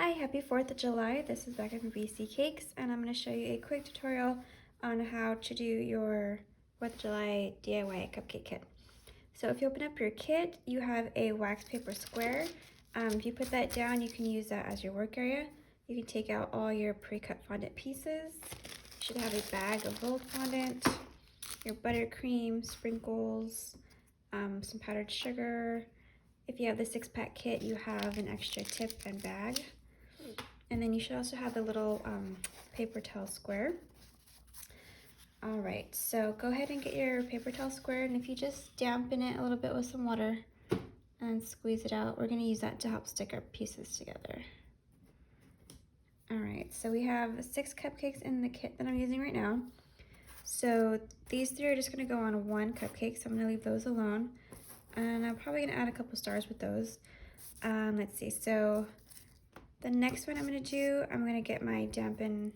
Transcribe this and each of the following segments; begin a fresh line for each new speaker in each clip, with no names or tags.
Hi, happy 4th of July. This is Becca from BC Cakes, and I'm going to show you a quick tutorial on how to do your 4th of July DIY cupcake kit. So if you open up your kit, you have a wax paper square. If you put that down, you can use that as your work area. You can take out all your pre-cut fondant pieces. You should have a bag of rolled fondant, your buttercream, sprinkles, some powdered sugar. If you have the 6-pack kit, you have an extra tip and bag. And then you should also have the little paper towel square. All right, so go ahead and get your paper towel square, and if you just dampen it a little bit with some water and squeeze it out, we're gonna use that to help stick our pieces together. All right, so we have 6 cupcakes in the kit that I'm using right now. So these 3 are just gonna go on one cupcake, so I'm gonna leave those alone. And I'm probably gonna add a couple stars with those. Let's see, so the next one I'm gonna do, I'm gonna get my dampened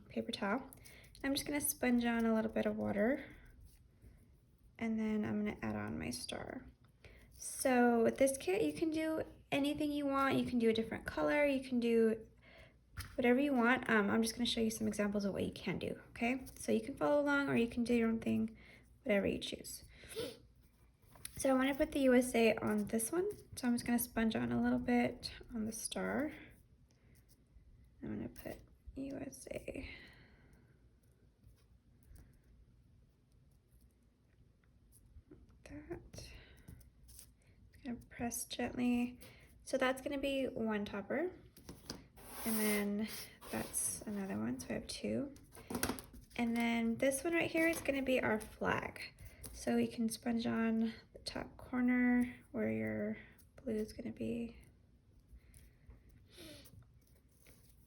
paper towel. I'm just gonna sponge on a little bit of water, and then I'm gonna add on my star. So with this kit, you can do anything you want. You can do a different color, you can do whatever you want. I'm just gonna show you some examples of what you can do, okay? So you can follow along or you can do your own thing, whatever you choose. So I want to put the USA on this one, so I'm just going to sponge on a little bit on the star. I'm going to put USA. Like that. Just going to press gently. So that's going to be one topper, and then that's another one, so I have 2. And then this one right here is going to be our flag. So we can sponge on the top corner where your blue is going to be.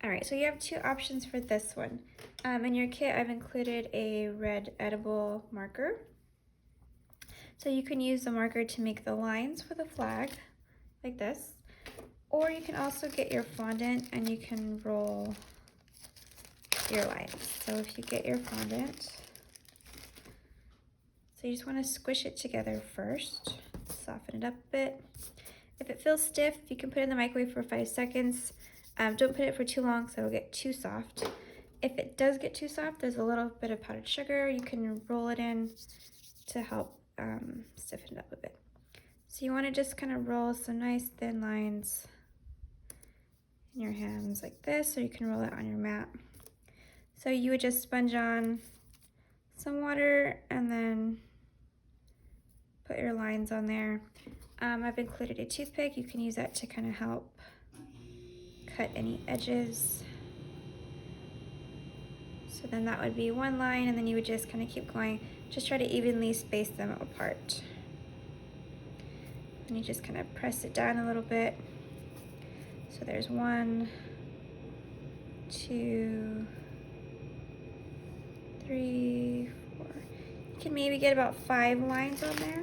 All right, so you have 2 options for this one. In your kit, I've included a red edible marker. So you can use the marker to make the lines for the flag, like this. Or you can also get your fondant and you can roll your lines. So if you get your fondant, so you just want to squish it together first, soften it up a bit. If it feels stiff, you can put it in the microwave for 5 seconds. Don't put it for too long so it'll get too soft. If it does get too soft, there's a little bit of powdered sugar. You can roll it in to help stiffen it up a bit. So you want to just kind of roll some nice thin lines in your hands like this, or you can roll it on your mat. So you would just sponge on some water and then put your lines on there. I've included a toothpick. You can use that to kind of help cut any edges. So then that would be one line, and then you would just kind of keep going. Just try to evenly space them apart. And you just kind of press it down a little bit. So there's 1, 2, 3, 4. You can maybe get about 5 lines on there.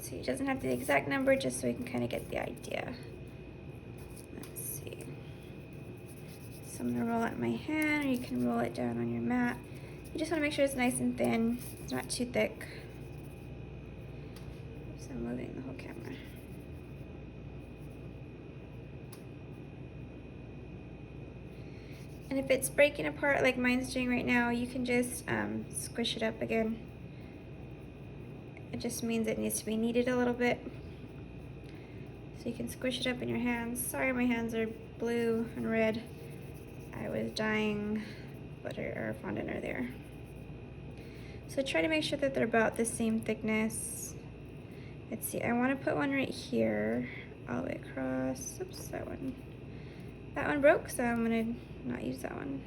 So it doesn't have to be the exact number, just so you can kind of get the idea. Let's see. So I'm gonna roll it in my hand, or you can roll it down on your mat. You just wanna make sure it's nice and thin. It's not too thick. So I'm moving the whole camera. And if it's breaking apart like mine's doing right now, you can just squish it up again. It just means it needs to be kneaded a little bit. So you can squish it up in your hands. Sorry, my hands are blue and red. I was dyeing butter or fondant there. So try to make sure that they're about the same thickness. Let's see, I want to put one right here, all the way across. Oops, that one broke, so I'm gonna not use that one.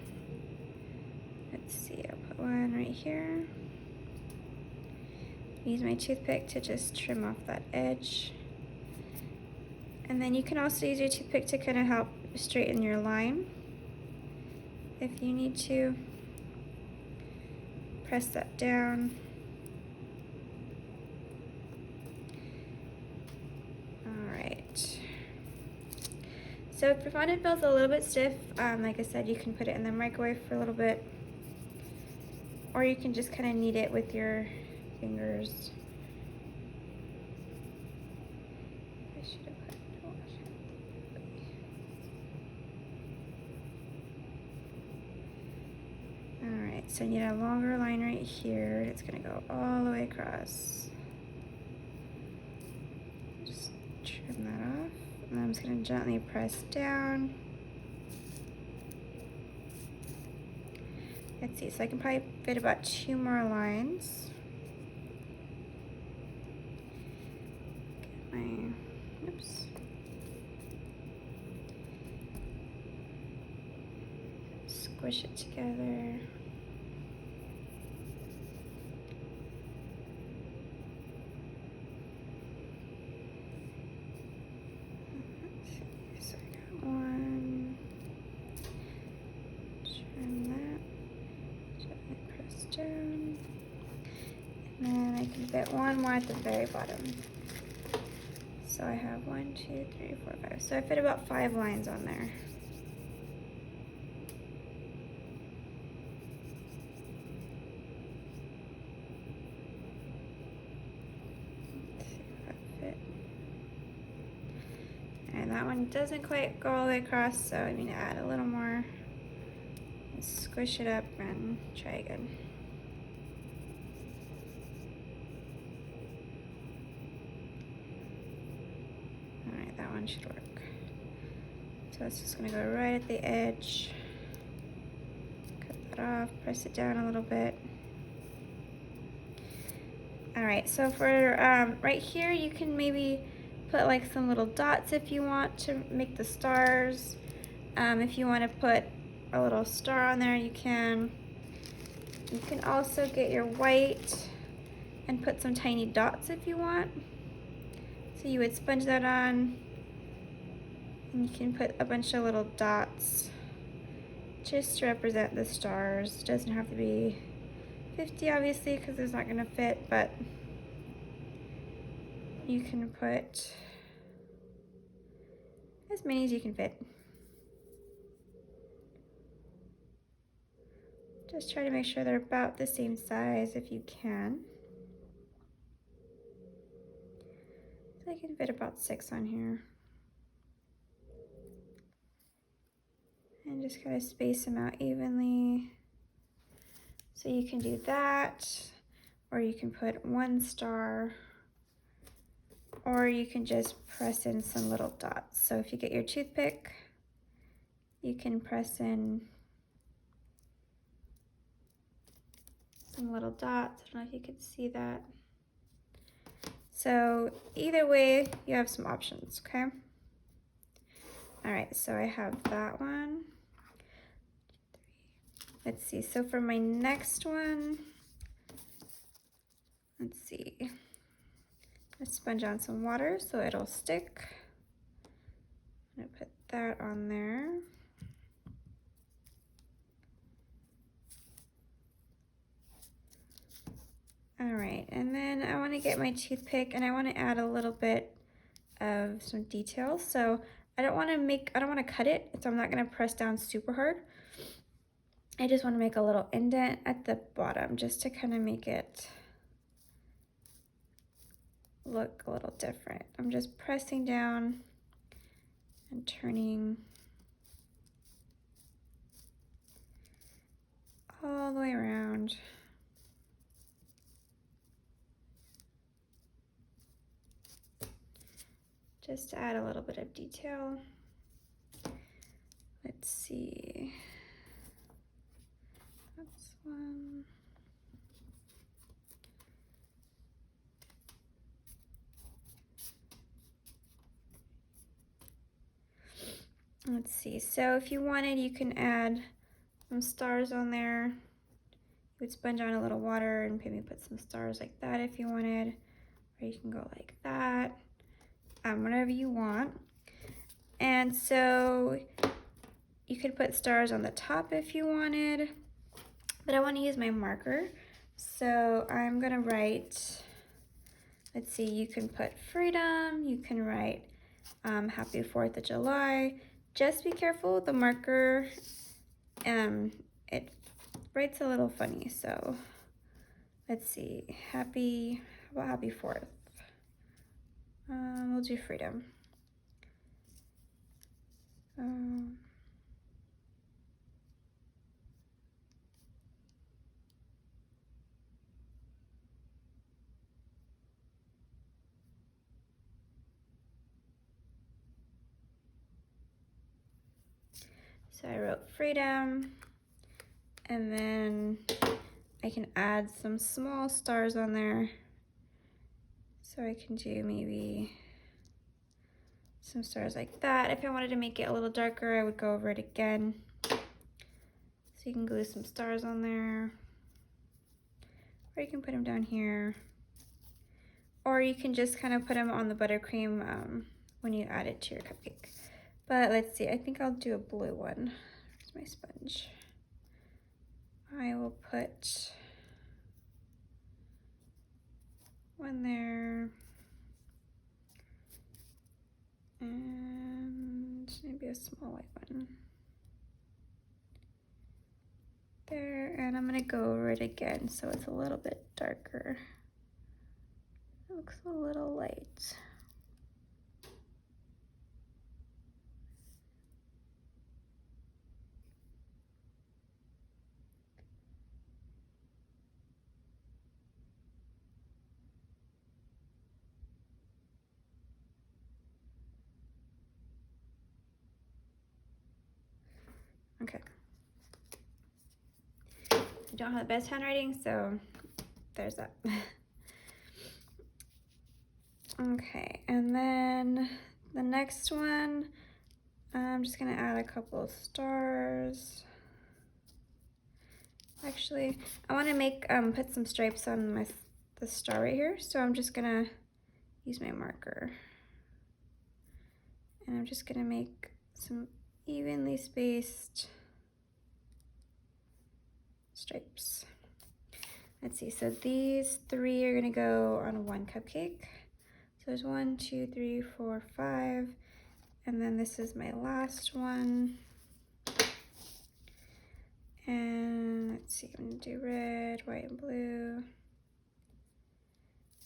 Let's see, I'll put one right here. Use my toothpick to just trim off that edge. And then you can also use your toothpick to kind of help straighten your line if you need to. Press that down. All right. So if your fondant feels a little bit stiff, like I said, you can put it in the microwave for a little bit, or you can just kind of knead it with your fingers. I should have put Alright, so I need a longer line right here. It's gonna go all the way across. Just trim that off. And I'm just gonna gently press down. Let's see, so I can probably fit about 2 more lines. Get my, oops. Squish it together. So I got one. Trim that. Gently press down. And then I can fit one more at the very bottom. So I have 1, 2, 3, 4, 5. So I fit about 5 lines on there. And that one doesn't quite go all the way across, so I need to add a little more. And squish it up and try again. Alright, that one should work. So it's just gonna go right at the edge. Cut that off, press it down a little bit. Alright, so for right here, you can maybe put like some little dots if you want to make the stars. If you want to put a little star on there, you can. You can also get your white and put some tiny dots if you want. So you would sponge that on, and you can put a bunch of little dots just to represent the stars. It doesn't have to be 50 obviously, because it's not going to fit, but you can put as many as you can fit. Just try to make sure they're about the same size if you can. So I can fit about 6 on here. And just kind of space them out evenly. So you can do that, or you can put 1 star, or you can just press in some little dots. So if you get your toothpick, you can press in some little dots. I don't know if you can see that. So either way, you have some options, okay? All right, so I have that one. Let's see, so for my next one, let's see. Let's sponge on some water so it'll stick. I'm gonna put that on there. All right, and then I wanna get my toothpick and I wanna add a little bit of some details. So I don't wanna cut it, so I'm not gonna press down super hard. I just wanna make a little indent at the bottom just to kind of make it look a little different. I'm just pressing down and turning all the way around. Just to add a little bit of detail. Let's see. That's one. Let's see, so if you wanted, you can add some stars on there. You would sponge on a little water and maybe put some stars like that if you wanted, or you can go like that, whatever you want. And so you could put stars on the top if you wanted, but I want to use my marker. So I'm gonna write, let's see, you can put freedom, you can write happy 4th of July. Just be careful, the marker, it writes a little funny, so let's see, how about happy 4th? We'll do freedom. So I wrote freedom, and then I can add some small stars on there. So I can do maybe some stars like that. If I wanted to make it a little darker, I would go over it again. So you can glue some stars on there, or you can put them down here, or you can just kind of put them on the buttercream when you add it to your cupcake. But let's see, I think I'll do a blue one. Where's my sponge? I will put one there, and maybe a small white one there, and I'm gonna go over it again so it's a little bit darker. It looks a little light. Okay. I don't have the best handwriting, so there's that. Okay, and then the next one, I'm just gonna add a couple of stars. Actually, I want to make put some stripes on the star right here, so I'm just gonna use my marker, and I'm just gonna make some evenly spaced stripes. Let's see, so these three are gonna go on one cupcake. So there's 1, 2, 3, 4, 5, and then this is my last one. And let's see, I'm gonna do red, white, and blue.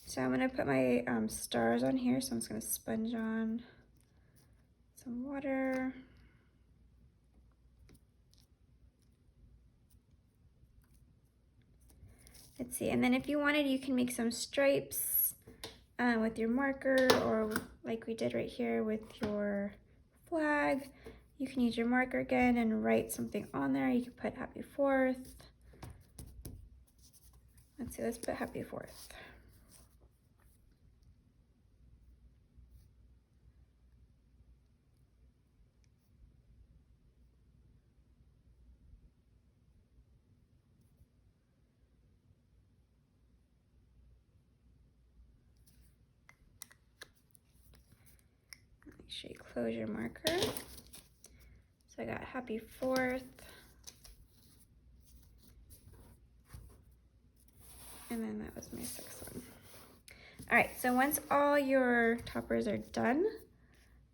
So I'm gonna put my stars on here, so I'm just gonna sponge on some water. Let's see, and then if you wanted, you can make some stripes with your marker, or like we did right here with your flag. You can use your marker again and write something on there. You can put Happy 4th. Let's see, let's put Happy 4th. Make sure you close your marker. So I got Happy 4th. And then that was my 6th one. All right, so once all your toppers are done,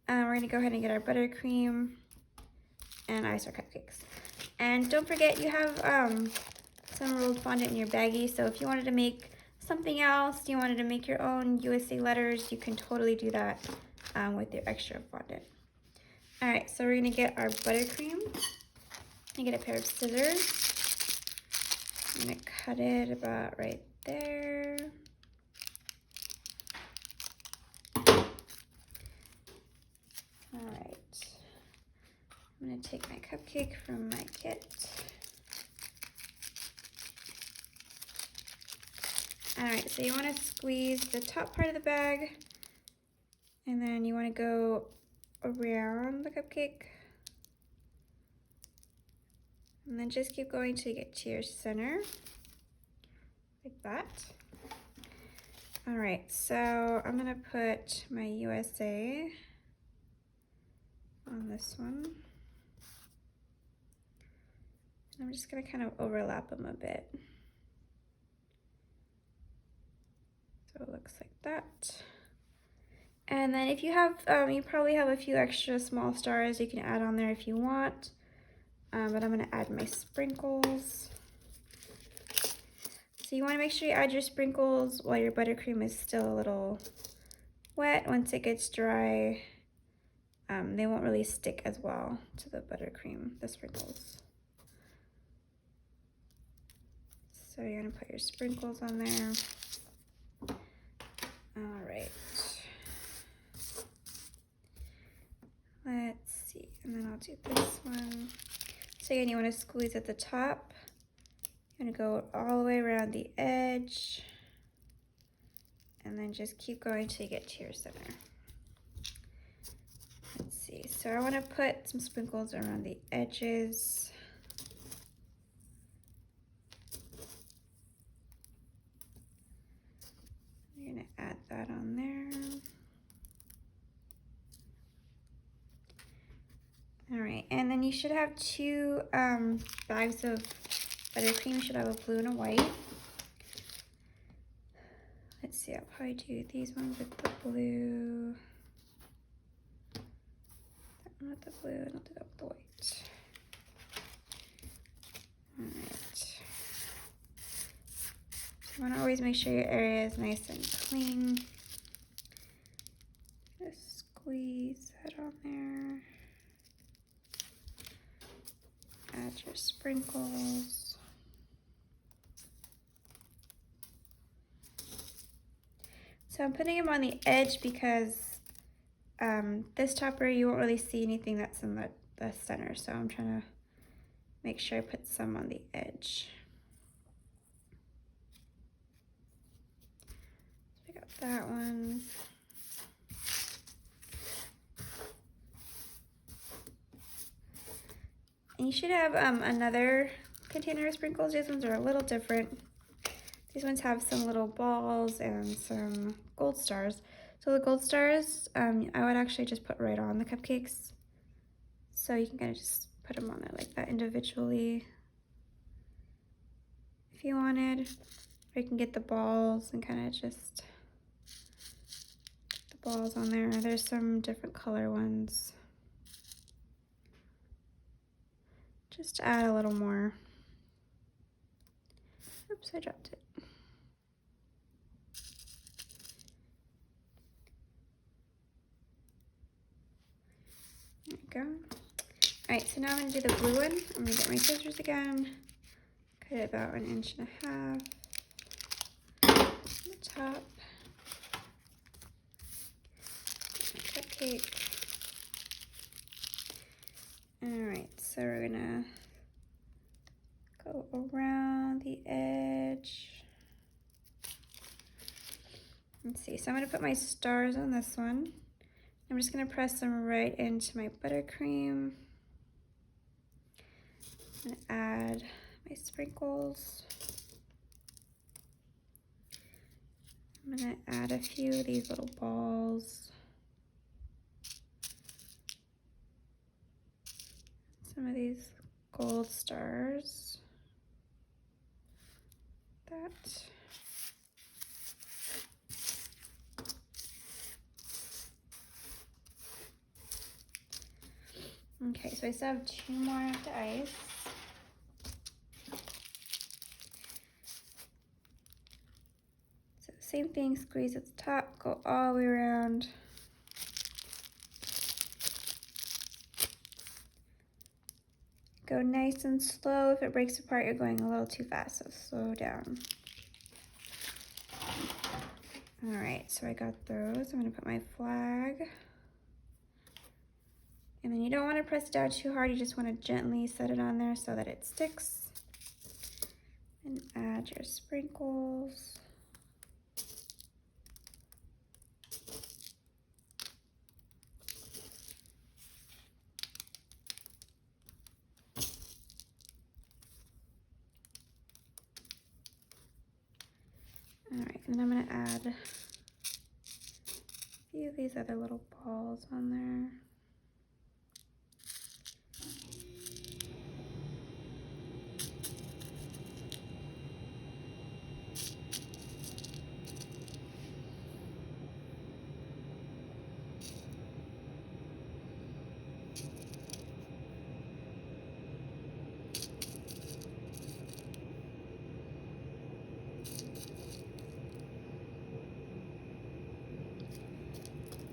we're gonna go ahead and get our buttercream and ice our cupcakes. And don't forget, you have some rolled fondant in your baggie, so if you wanted to make something else, you wanted to make your own USA letters, you can totally do that with your extra fondant. All right, so we're gonna get our buttercream and get a pair of scissors. I'm gonna cut it about right there. All right, I'm gonna take my cupcake from my kit. All right, so you wanna squeeze the top part of the bag, and then you wanna go around the cupcake. And then just keep going till you get to your center, like that. All right, so I'm gonna put my USA on this one. And I'm just gonna kind of overlap them a bit. So it looks like that. And then if you have, you probably have a few extra small stars you can add on there if you want. But I'm gonna add my sprinkles. So you wanna make sure you add your sprinkles while your buttercream is still a little wet. Once it gets dry, they won't really stick as well to the buttercream, the sprinkles. So you're gonna put your sprinkles on there. All right. Let's see, and then I'll do this one. So again, you wanna squeeze at the top. You're gonna go all the way around the edge. And then just keep going till you get to your center. Let's see, so I wanna put some sprinkles around the edges. You're gonna add that on there. All right, and then you should have two bags of buttercream. You should have a blue and a white. Let's see, I'll probably do these ones with the blue. That one with the blue, and I'll do that with the white. All right. So you want to always make sure your area is nice and clean. Just squeeze that on there. Add your sprinkles. So I'm putting them on the edge because this topper, you won't really see anything that's in the center. So I'm trying to make sure I put some on the edge. So I got that one. And you should have another container of sprinkles. These ones are a little different. These ones have some little balls and some gold stars. So the gold stars, I would actually just put right on the cupcakes. So you can kind of just put them on there like that individually if you wanted. Or you can get the balls and kind of just put the balls on there. There's some different color ones. Just to add a little more. Oops, I dropped it. There we go. All right, so now I'm gonna do the blue one. I'm gonna get my scissors again. Cut it about 1.5 inches on the top. Cupcake. All right, so we're gonna go around the edge. Let's see, so I'm gonna put my stars on this one. I'm just gonna press them right into my buttercream. I'm gonna add my sprinkles. I'm gonna add a few of these little balls. Some of these gold stars. That. Okay, so I still have 2 more of the ice. So same thing, squeeze at the top, go all the way around. Go nice and slow. If it breaks apart, you're going a little too fast, so slow down. All right, so I got those. I'm gonna put my flag. And then you don't want to press it down too hard, you just want to gently set it on there so that it sticks. And add your sprinkles. All right, and then I'm gonna add a few of these other little balls on there.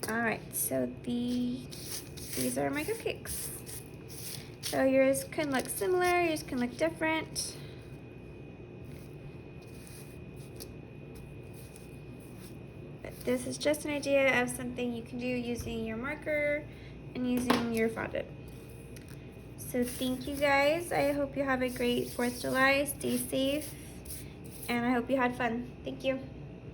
All right, so the these are my cupcakes. So yours can look similar, yours can look different. But this is just an idea of something you can do using your marker and using your fondant. So thank you guys. I hope you have a great 4th of July. Stay safe. And I hope you had fun. Thank you.